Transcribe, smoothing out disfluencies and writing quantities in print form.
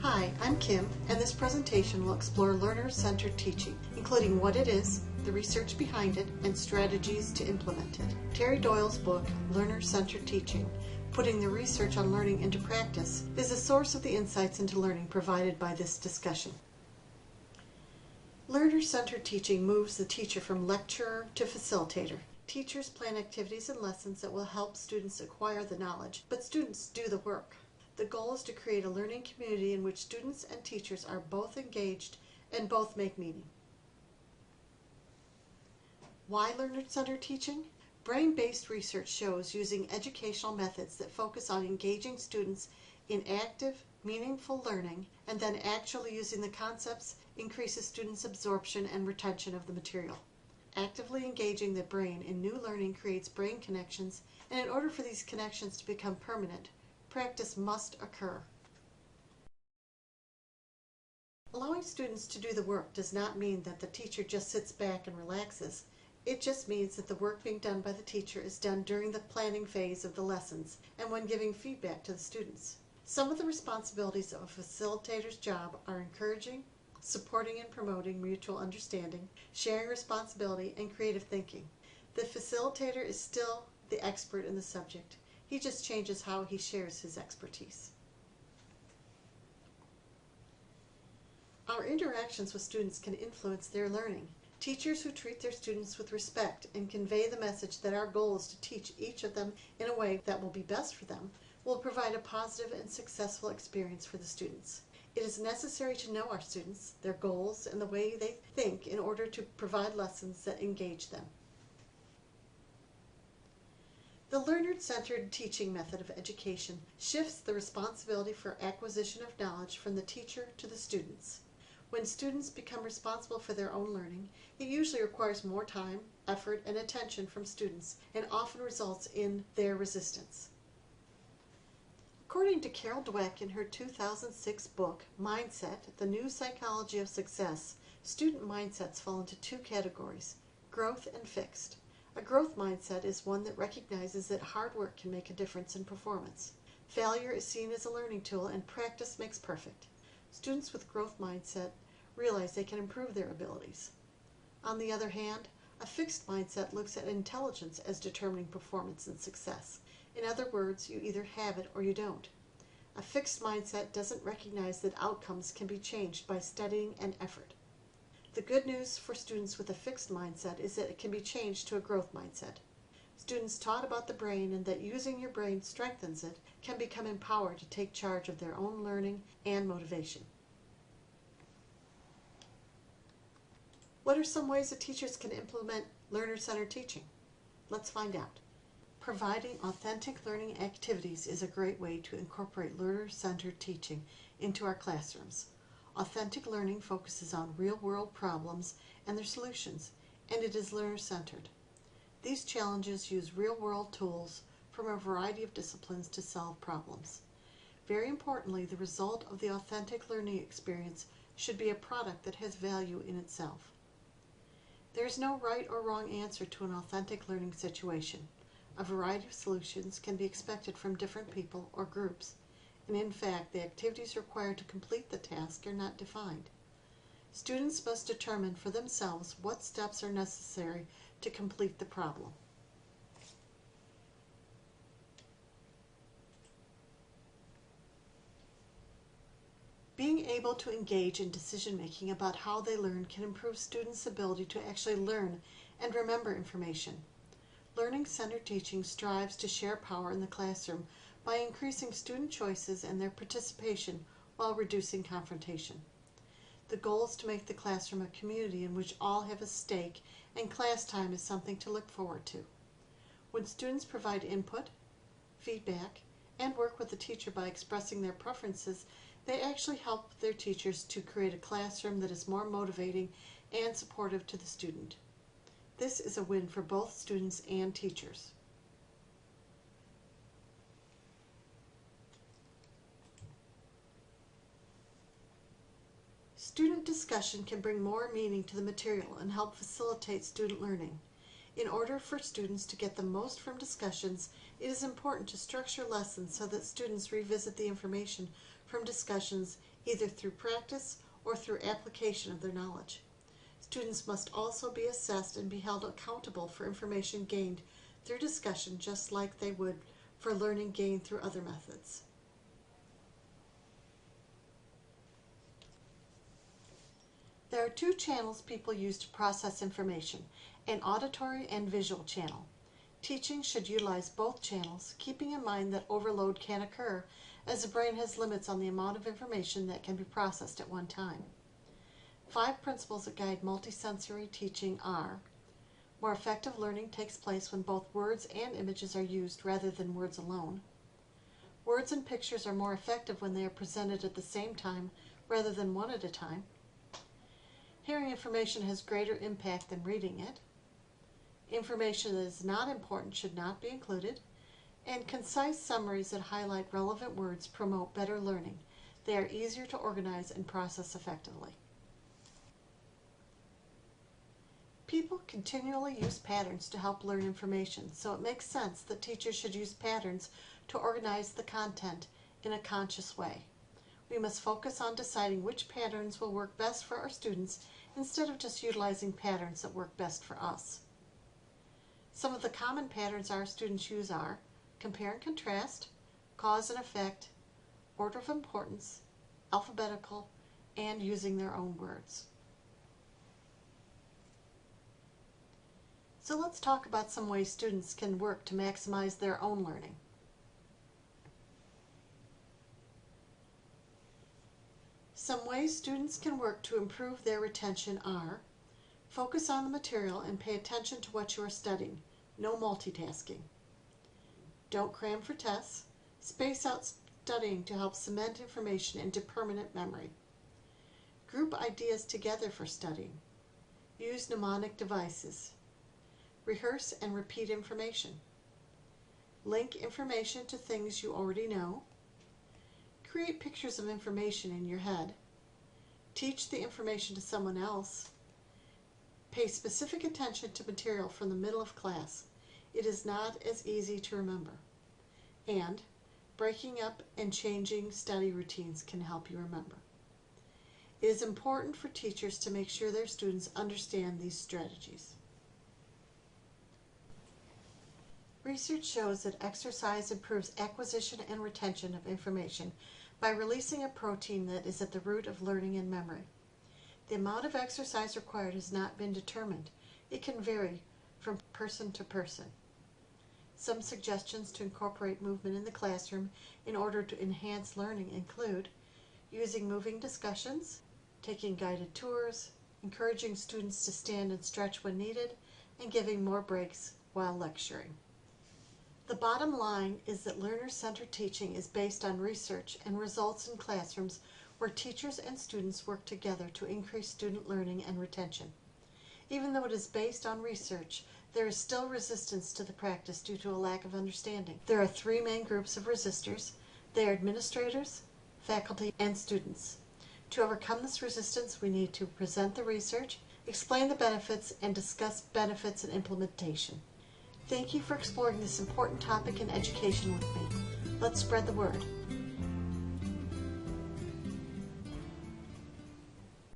Hi, I'm Kim, and this presentation will explore learner-centered teaching, including what it is, the research behind it, and strategies to implement it. Terry Doyle's book, Learner-Centered Teaching, Putting the Research on Learning into Practice, is a source of the insights into learning provided by this discussion. Learner-centered teaching moves the teacher from lecturer to facilitator. Teachers plan activities and lessons that will help students acquire the knowledge, but students do the work. The goal is to create a learning community in which students and teachers are both engaged and both make meaning. Why learner-centered teaching? Brain-based research shows using educational methods that focus on engaging students in active, meaningful learning and then actually using the concepts increases students' absorption and retention of the material. Actively engaging the brain in new learning creates brain connections, and in order for these connections to become permanent, practice must occur. Allowing students to do the work does not mean that the teacher just sits back and relaxes. It just means that the work being done by the teacher is done during the planning phase of the lessons and when giving feedback to the students. Some of the responsibilities of a facilitator's job are encouraging, supporting and promoting mutual understanding, sharing responsibility, and creative thinking. The facilitator is still the expert in the subject. He just changes how he shares his expertise. Our interactions with students can influence their learning. Teachers who treat their students with respect and convey the message that our goal is to teach each of them in a way that will be best for them will provide a positive and successful experience for the students. It is necessary to know our students, their goals, and the way they think in order to provide lessons that engage them. The learner-centered teaching method of education shifts the responsibility for acquisition of knowledge from the teacher to the students. When students become responsible for their own learning, it usually requires more time, effort, and attention from students and often results in their resistance. According to Carol Dweck in her 2006 book, Mindset, The New Psychology of Success, student mindsets fall into two categories, growth and fixed. A growth mindset is one that recognizes that hard work can make a difference in performance. Failure is seen as a learning tool and practice makes perfect. Students with growth mindset realize they can improve their abilities. On the other hand, a fixed mindset looks at intelligence as determining performance and success. In other words, you either have it or you don't. A fixed mindset doesn't recognize that outcomes can be changed by studying and effort. The good news for students with a fixed mindset is that it can be changed to a growth mindset. Students taught about the brain and that using your brain strengthens it can become empowered to take charge of their own learning and motivation. What are some ways that teachers can implement learner-centered teaching? Let's find out. Providing authentic learning activities is a great way to incorporate learner-centered teaching into our classrooms. Authentic learning focuses on real-world problems and their solutions, and it is learner-centered. These challenges use real-world tools from a variety of disciplines to solve problems. Very importantly, the result of the authentic learning experience should be a product that has value in itself. There is no right or wrong answer to an authentic learning situation. A variety of solutions can be expected from different people or groups, and in fact, the activities required to complete the task are not defined. Students must determine for themselves what steps are necessary to complete the problem. Being able to engage in decision-making about how they learn can improve students' ability to actually learn and remember information. Learning-centered teaching strives to share power in the classroom by increasing student choices and their participation while reducing confrontation. The goal is to make the classroom a community in which all have a stake and class time is something to look forward to. When students provide input, feedback, and work with the teacher by expressing their preferences, they actually help their teachers to create a classroom that is more motivating and supportive to the student. This is a win for both students and teachers. Student discussion can bring more meaning to the material and help facilitate student learning. In order for students to get the most from discussions, it is important to structure lessons so that students revisit the information from discussions either through practice or through application of their knowledge. Students must also be assessed and be held accountable for information gained through discussion, just like they would for learning gained through other methods. There are two channels people use to process information, an auditory and visual channel. Teaching should utilize both channels, keeping in mind that overload can occur as the brain has limits on the amount of information that can be processed at one time. 5 principles that guide multisensory teaching are: more effective learning takes place when both words and images are used rather than words alone. Words and pictures are more effective when they are presented at the same time rather than one at a time. Hearing information has greater impact than reading it. Information that is not important should not be included. And concise summaries that highlight relevant words promote better learning. They are easier to organize and process effectively. People continually use patterns to help learn information, so it makes sense that teachers should use patterns to organize the content in a conscious way. We must focus on deciding which patterns will work best for our students instead of just utilizing patterns that work best for us. Some of the common patterns our students use are compare and contrast, cause and effect, order of importance, alphabetical, and using their own words. So let's talk about some ways students can work to maximize their own learning. Some ways students can work to improve their retention are: focus on the material and pay attention to what you are studying. No multitasking. Don't cram for tests. Space out studying to help cement information into permanent memory. Group ideas together for studying. Use mnemonic devices. Rehearse and repeat information. Link information to things you already know. Create pictures of information in your head. Teach the information to someone else. Pay specific attention to material from the middle of class. It is not as easy to remember. And breaking up and changing study routines can help you remember. It is important for teachers to make sure their students understand these strategies. Research shows that exercise improves acquisition and retention of information by releasing a protein that is at the root of learning and memory. The amount of exercise required has not been determined. It can vary from person to person. Some suggestions to incorporate movement in the classroom in order to enhance learning include using moving discussions, taking guided tours, encouraging students to stand and stretch when needed, and giving more breaks while lecturing. The bottom line is that learner-centered teaching is based on research and results in classrooms where teachers and students work together to increase student learning and retention. Even though it is based on research, there is still resistance to the practice due to a lack of understanding. There are 3 main groups of resistors. They are administrators, faculty, and students. To overcome this resistance, we need to present the research, explain the benefits, and discuss benefits and implementation. Thank you for exploring this important topic in education with me. Let's spread the word.